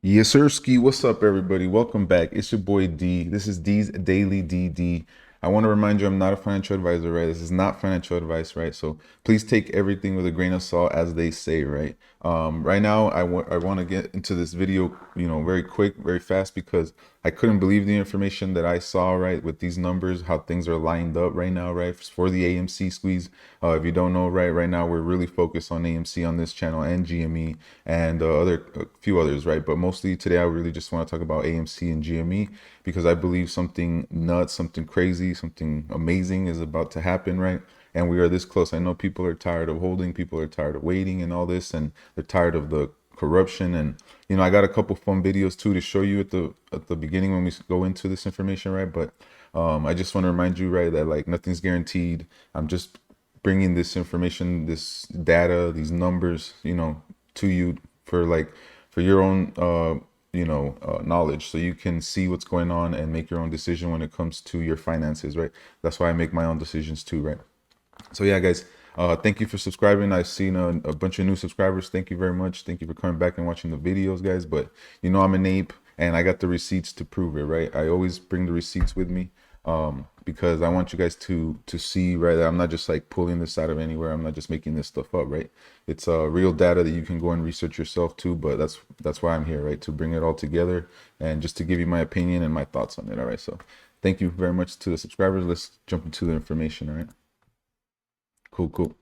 Yes, sir. Ski. What's up, everybody? Welcome back. It's your boy D. This is D's Daily DD. I want to remind you, I'm not a financial advisor, right? This is not financial advice, right? So please take everything with a grain of salt, as they say, right? Right now, I want to get into this video, very quick, very fast, because I couldn't believe the information that I saw, right, with these numbers, how things are lined up right now, right, for the AMC squeeze. If you don't know, right now we're really focused on AMC on this channel and GME and a few others, right? But mostly today, I really just want to talk about AMC and GME because I believe something nuts, something crazy, something amazing is about to happen, right? And we are this close. I know people are tired of holding, people are tired of waiting and all this, and they're tired of the corruption. And I got a couple fun videos too to show you at the beginning when we go into this information, right? But I just want to remind you, right, that like nothing's guaranteed. I'm just bringing this information, this data, these numbers, to you for your own knowledge, so you can see what's going on and make your own decision when it comes to your finances, right? That's why I make my own decisions too, right? So yeah, guys, thank you for subscribing. I've seen a bunch of new subscribers. Thank you very much. Thank you for coming back and watching the videos, guys. But I'm an ape and I got the receipts to prove it, right? I always bring the receipts with me, because I want you guys to see, right, that I'm not just like pulling this out of anywhere. I'm not just making this stuff up, right? It's real data that you can go and research yourself too. But that's why I'm here, right? To bring it all together and just to give you my opinion and my thoughts on it. All right. So thank you very much to the subscribers. Let's jump into the information. All right. Cool.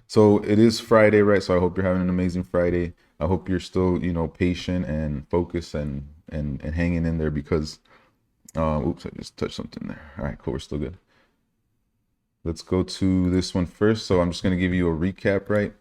So it is Friday, right? So I hope you're having an amazing Friday. I hope you're still, patient and focused and hanging in there because, oops, I just touched something there. All right, cool. We're still good. Let's go to this one first. So I'm just going to give you a recap, right?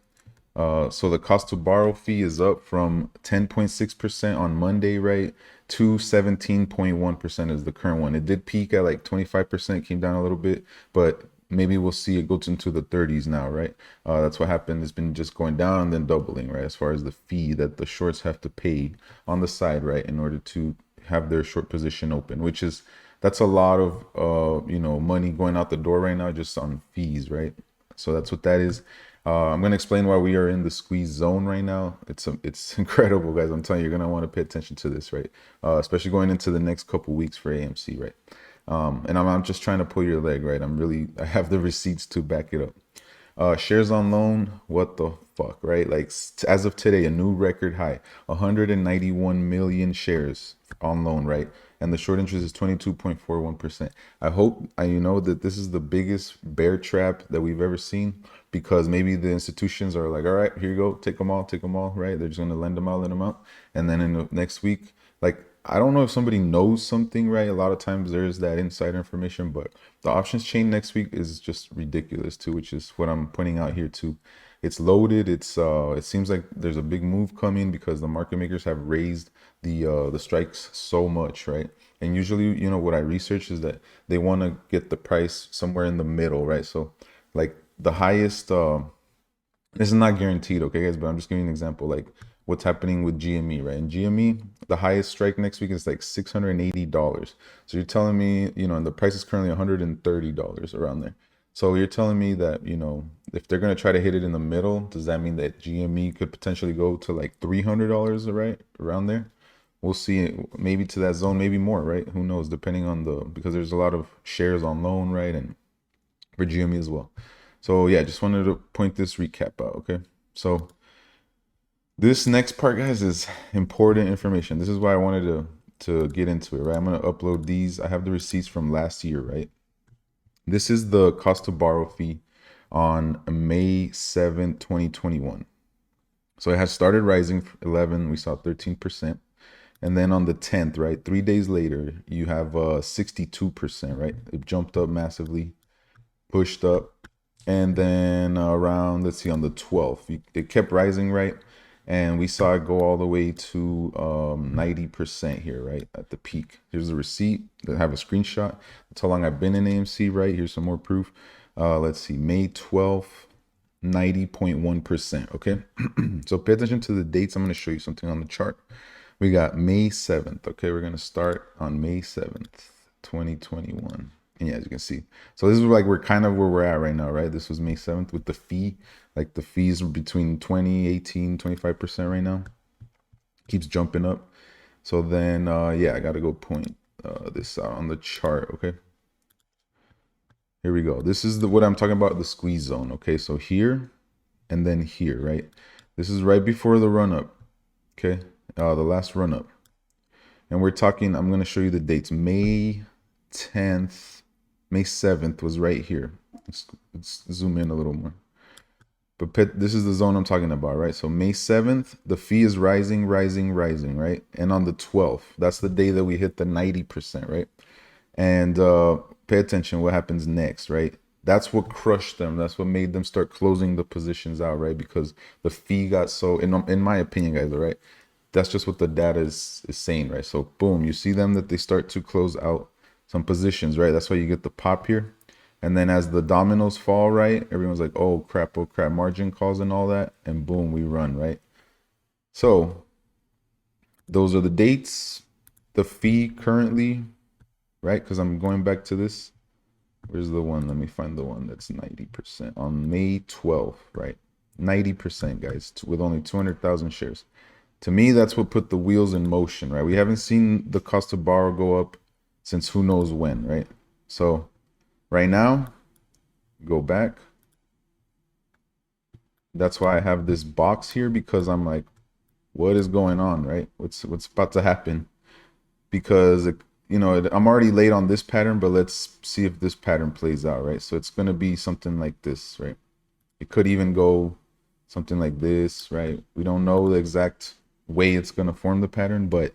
So the cost to borrow fee is up from 10.6% on Monday, right, to 17.1% is the current one. It did peak at like 25%, came down a little bit, but maybe we'll see it goes into the 30s now, right? That's what happened. It's been just going down and then doubling, right, as far as the fee that the shorts have to pay on the side, right, in order to have their short position open, which is that's a lot of money going out the door right now just on fees, right? So that's what that is. I'm gonna explain why we are in the squeeze zone right now. It's incredible, guys. I'm telling you, you're gonna want to pay attention to this, right? Especially going into the next couple weeks for AMC, right? And I'm just trying to pull your leg, right? I have the receipts to back it up. Shares on loan, what the fuck, right? Like as of today, a new record high, 191 million shares on loan, right? And the short interest is 22.41%. I hope you know that this is the biggest bear trap that we've ever seen, because maybe the institutions are like, all right, here you go, take them all, right? They're just gonna lend them out, and then in the next week, like I don't know if somebody knows something, right? A lot of times there's that insider information, but the options chain next week is just ridiculous too, which is what I'm pointing out here too. It's loaded. It seems like there's a big move coming because the market makers have raised the strikes so much, right? And usually, what I research is that they want to get the price somewhere in the middle, right? So like the highest this is not guaranteed, okay, guys, but I'm just giving you an example, like what's happening with GME, right? And GME, the highest strike next week is like $680. So you're telling me, and the price is currently $130 around there. So you're telling me that, if they're gonna try to hit it in the middle, does that mean that GME could potentially go to like $300, right? Around there? We'll see, maybe to that zone, maybe more, right? Who knows, depending on because there's a lot of shares on loan, right? And for GME as well. So yeah, just wanted to point this recap out, okay? So this next part, guys, is important information. This is why I wanted to get into it, right? I'm gonna upload these. I have the receipts from last year, right? This is the cost to borrow fee on May 7th, 2021. So it has started rising 11, we saw 13%. And then on the 10th, right, 3 days later, you have 62%, right? It jumped up massively, pushed up, and then around, let's see, on the 12th, it kept rising, right? And we saw it go all the way to 90% here, right, at the peak. Here's the receipt. I have a screenshot. That's how long I've been in AMC, right? Here's some more proof. Let's see, May 12th, 90.1%, okay? So pay attention to the dates. I'm going to show you something on the chart. We got May 7th, okay? We're going to start on May 7th, 2021. And yeah, as you can see, so this is like we're kind of where we're at right now, right? This was May 7th with the fee. Like the fees are between 20, 18, 25% right now. Keeps jumping up. So then, yeah, I got to go point this out on the chart. Okay. Here we go. This is what I'm talking about, the squeeze zone. Okay. So here and then here, right? This is right before the run up. Okay. The last run up. And we're talking, I'm going to show you the dates. May 10th, May 7th was right here. Let's zoom in a little more. But this is the zone I'm talking about, right? So May 7th, the fee is rising, rising, rising, right? And on the 12th, that's the day that we hit the 90%, right? And pay attention what happens next, right? That's what crushed them. That's what made them start closing the positions out, right? Because the fee got so, in my opinion, guys, all right? That's just what the data is saying, right? So boom, you see them that they start to close out some positions, right? That's why you get the pop here. And then as the dominoes fall, right, everyone's like, oh crap, margin calls and all that. And boom, we run, right? So those are the dates. The fee currently, right? Because I'm going back to this. Where's the one? Let me find the one that's 90% on May 12th, right? 90%, guys, with only 200,000 shares. To me, that's what put the wheels in motion, right? We haven't seen the cost to borrow go up since who knows when, right? So right now, go back. That's why I have this box here, because I'm like, what is going on, right? What's about to happen? Because you know, I'm already late on this pattern, but let's see if this pattern plays out, right? So it's going to be something like this, right? It could even go something like this, right? We don't know the exact way it's going to form the pattern, but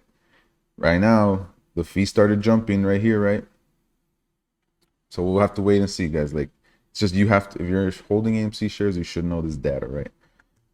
right now the fee started jumping right here, right? So we'll have to wait and see, guys. Like, it's just, you have to, if you're holding AMC shares, you should know this data, right?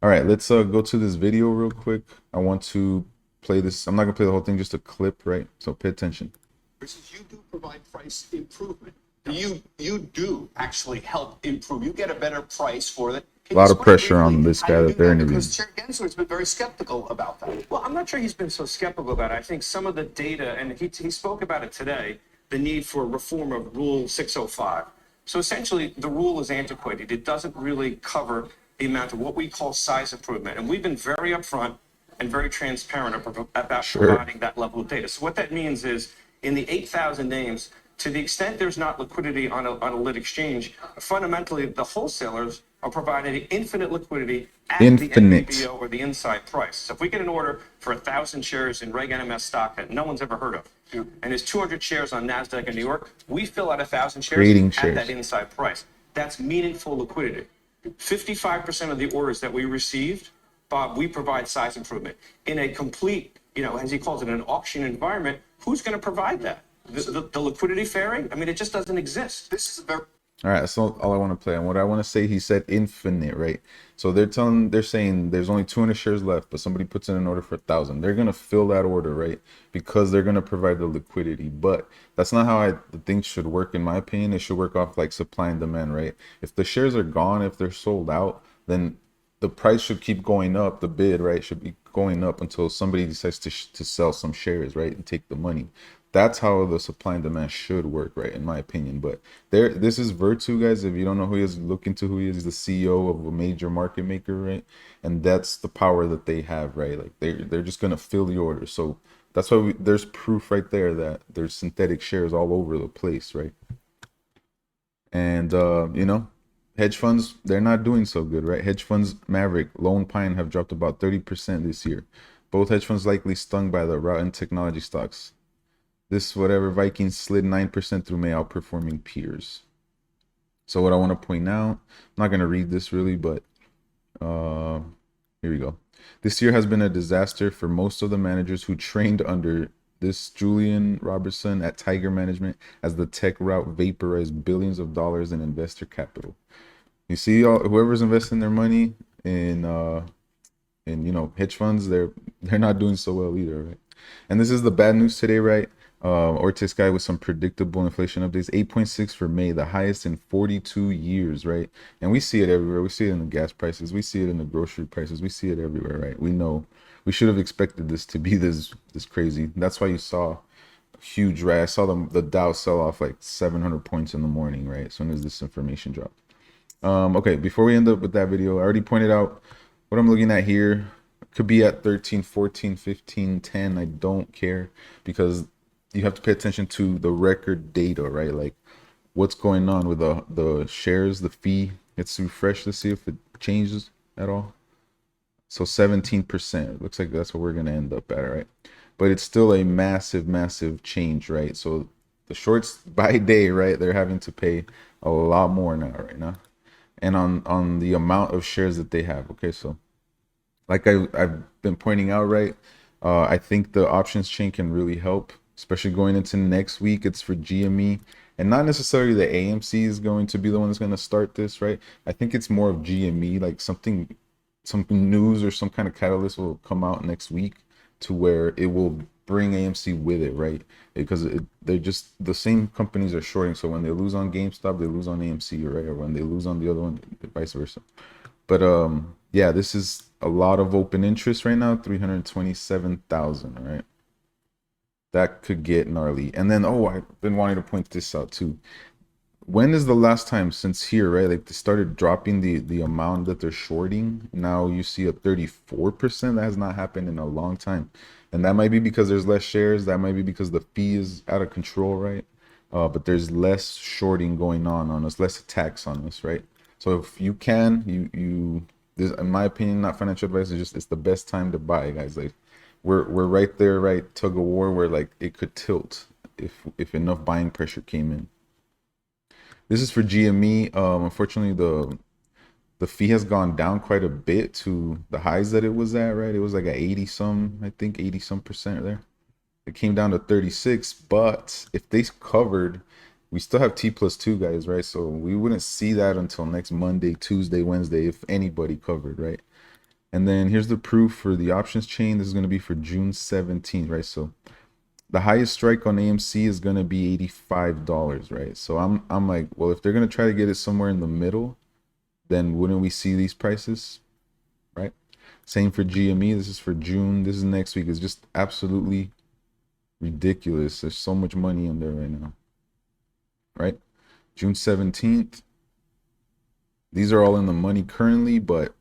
All right, let's go to this video real quick. I want to play this. I'm not gonna play the whole thing, just a clip, right? So pay attention. Versus you do provide price improvement. You do actually help improve. You get a better price for it. A lot of pressure on this guy that they're interviewing. Because Chair Gensler's been very skeptical about that. Well, I'm not sure he's been so skeptical about it. I think some of the data, and he spoke about it today, the need for reform of Rule 605. So essentially, the rule is antiquated. It doesn't really cover the amount of what we call size improvement. And we've been very upfront and very transparent about providing that level of data. So what that means is, in the 8,000 names, to the extent there's not liquidity on a lit exchange, fundamentally the wholesalers are providing infinite liquidity at the NBBO or the inside price. So if we get an order for 1,000 shares in Reg NMS stock that no one's ever heard of, and there's 200 shares on NASDAQ in New York, we fill out 1,000 shares at that inside price. That's meaningful liquidity. 55% of the orders that we received, Bob, we provide size improvement. In a complete, you know, as he calls it, an auction environment, who's going to provide that? The liquidity fairing? I mean, it just doesn't exist. This is very... All right, that's all I want to play. And what I want to say, he said infinite, right? So they're saying there's only 200 shares left, but somebody puts in an order for 1,000. They're going to fill that order, right? Because they're going to provide the liquidity. But that's not how the things should work, in my opinion. It should work off like supply and demand, right? If the shares are gone, if they're sold out, then the price should keep going up. The bid, right, should be going up until somebody decides to sell some shares, right, and take the money. That's how the supply and demand should work, right, in my opinion. But this is VIRTU, guys. If you don't know who he is, look into who he is. He's the CEO of a major market maker, right? And that's the power that they have, right? Like they're just gonna fill the order. So that's why there's proof right there that there's synthetic shares all over the place, right? And you know, hedge funds, they're not doing so good, right? Hedge funds, Maverick, Lone Pine have dropped about 30% this year. Both hedge funds likely stung by the rout in technology stocks. This whatever Vikings slid 9% through May, outperforming peers. So what I want to point out, I'm not going to read this really, but here we go. This year has been a disaster for most of the managers who trained under this Julian Robertson at Tiger Management, as the tech rout vaporized billions of dollars in investor capital. You see, whoever's investing their money in you know, hedge funds, they're not doing so well either, right? And this is the bad news today, right? Ortex guy with some predictable inflation updates. 8.6 for May, the highest in 42 years, right? And we see it everywhere. We see it in the gas prices. We see it in the grocery prices. We see it everywhere, right? We know we should have expected this to be this crazy. That's why you saw a huge rise. I saw the Dow sell off like 700 points in the morning, right? As soon as this information dropped. Okay, before we end up with that video, I already pointed out what I'm looking at here. could be at 13, 14, 15, 10. I don't care, because you have to pay attention to the record data, right? Like what's going on with the shares, the fee. Let's refresh to see if it changes at all. So 17%. Looks like that's what we're gonna end up at, right? But it's still a massive, massive change, right? So the shorts by day, right? They're having to pay a lot more now, right now, and on the amount of shares that they have. Okay, so like I've been pointing out, right? I think the options chain can really help, especially going into next week. It's for GME, and not necessarily the AMC is going to be the one that's going to start this, right? I think it's more of GME, like something news or some kind of catalyst will come out next week to where it will bring AMC with it, right? Because they're just the same companies are shorting. So when they lose on GameStop, they lose on AMC, right? Or when they lose on the other one, vice versa. But yeah, this is a lot of open interest right now, 327,000, right? That could get gnarly. And then, oh, I've been wanting to point this out too. When is the last time since here, right? Like they started dropping the amount that they're shorting. Now you see a 34%. That has not happened in a long time. And that might be because there's less shares. That might be because the fee is out of control, right? But there's less shorting going on us, less attacks on us, right? So if you can, this, in my opinion, not financial advice, it's the best time to buy, guys. Like we're right there, right? Tug of war where like it could tilt if enough buying pressure came in. This is for GME. Unfortunately, the fee has gone down quite a bit to the highs that it was at, right? It was like at 80 some, I think 80 some percent there. It came down to 36, but if they covered, we still have T+2, guys, right? So we wouldn't see that until next Monday, Tuesday, Wednesday, if anybody covered, right? And then here's the proof for the options chain. This is going to be for June 17th, right? So the highest strike on AMC is going to be $85, right? So I'm like, well, if they're going to try to get it somewhere in the middle, then wouldn't we see these prices, right? Same for GME. This is for June. This is next week. It's just absolutely ridiculous. There's so much money in there right now, right? June 17th. These are all in the money currently, but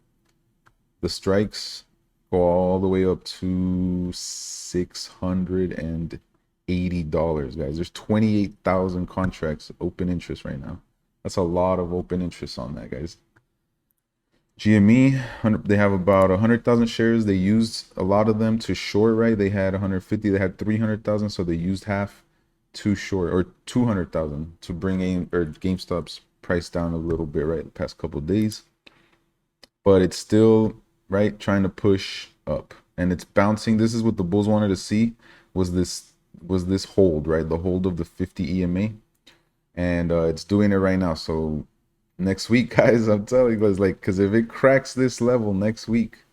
the strikes go all the way up to $680, guys. There's 28,000 contracts open interest right now. That's a lot of open interest on that, guys. GME, they have about 100,000 shares. They used a lot of them to short, right? They had 150, they had 300,000, so they used half to short, or 200,000 to bring in or GameStop's price down a little bit, right? The past couple of days, but it's still right trying to push up, and it's bouncing. This is what the bulls wanted to see, was this hold, right? The hold of the 50 EMA, and it's doing it right now. So next week, guys, I'm telling you guys, like, because if it cracks this level next week,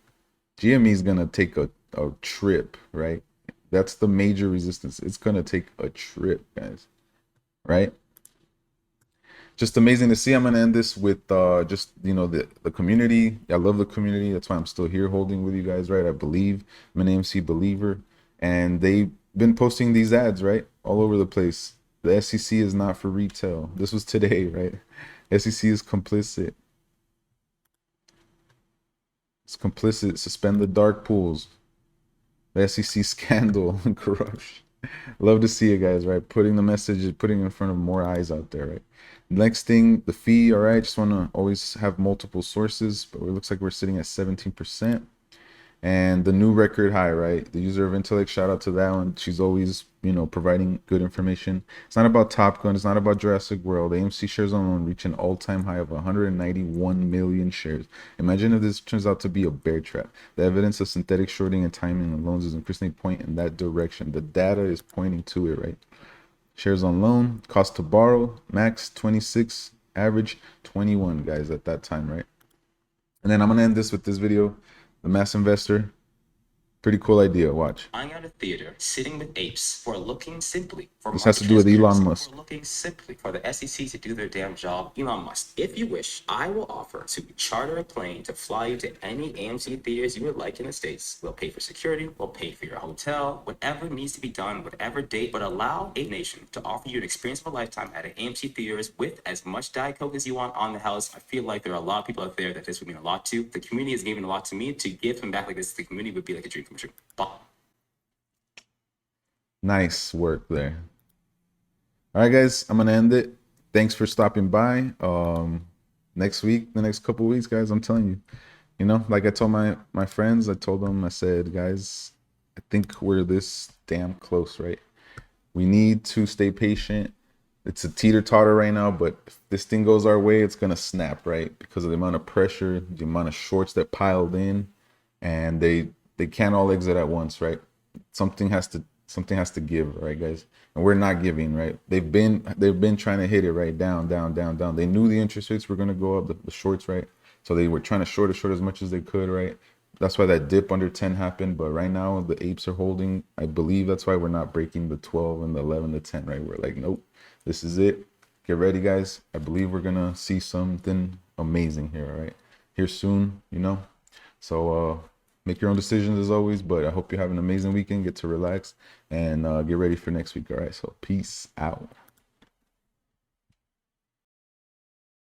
GME is gonna take a trip, right? That's the major resistance. It's gonna take a trip, guys, right? Just amazing to see. I'm gonna end this with just, you know, the community. I love the community. That's why I'm still here holding with you guys, right? I believe. I'm an AMC believer, and they've been posting these ads, right, all over the place. The SEC is not for retail. This was today, right? SEC is complicit. It's complicit. Suspend the dark pools. The SEC scandal and corruption. Love to see it, guys, right? Putting the message, putting in front of more eyes out there, right? Next thing, the fee. All right, just want to always have multiple sources, but it looks like we're sitting at 17%. And the new record high, right? The user of intellect, shout out to that one. She's always, you know, providing good information. It's not about Top Gun. It's not about Jurassic World. AMC shares alone reach an all-time high of 191 million shares. Imagine if this turns out to be a bear trap. The evidence of synthetic shorting and timing on loans is increasingly pointing in that direction. The data is pointing to it, right? Shares on loan, cost to borrow, max 26, average 21, guys, at that time, right? And then I'm going to end this with this video. The mass investor, Pretty cool idea. Watch. Lying at a theater, sitting with apes, or looking simply for This market has to do with Elon transparency, Musk. or looking simply for the SEC to do their damn job. Elon Musk, if you wish, I will offer to charter a plane to fly you to any AMC theaters you would like in the States. We'll pay for security, we'll pay for your hotel, whatever needs to be done, whatever date, but allow a nation to offer you an experience of a lifetime at an AMC theaters with as much Diet Coke as you want on the house. I feel like there are a lot of people out there that this would mean a lot to. The community has given a lot to me. To give them back like this to the community would be like a dream come true. But Nice work there. All right, guys, I'm gonna end it. Thanks for stopping by. Next week, the next couple weeks, guys, I'm telling you, like I told my friends, I told them, I said, guys, I think we're this damn close, right? We need to stay patient. It's a teeter-totter right now, but if this thing goes our way, it's gonna snap, right? Because of the amount of pressure, the amount of shorts that piled in, and they can't all exit at once, right? Something has to give, right, guys? And we're not giving, right? They've been trying to hit it right down. They knew the interest rates were gonna go up, the shorts, right? So they were trying to short as much as they could, right? That's why that dip under 10 happened. But right now the apes are holding. I believe that's why we're not breaking the 12 and the 11 to 10, right? We're like, nope, this is it. Get ready, guys. I believe we're gonna see something amazing here, all right? Here soon, So make your own decisions as always, but I hope you have an amazing weekend. Get to relax and get ready for next week. All right. So peace out.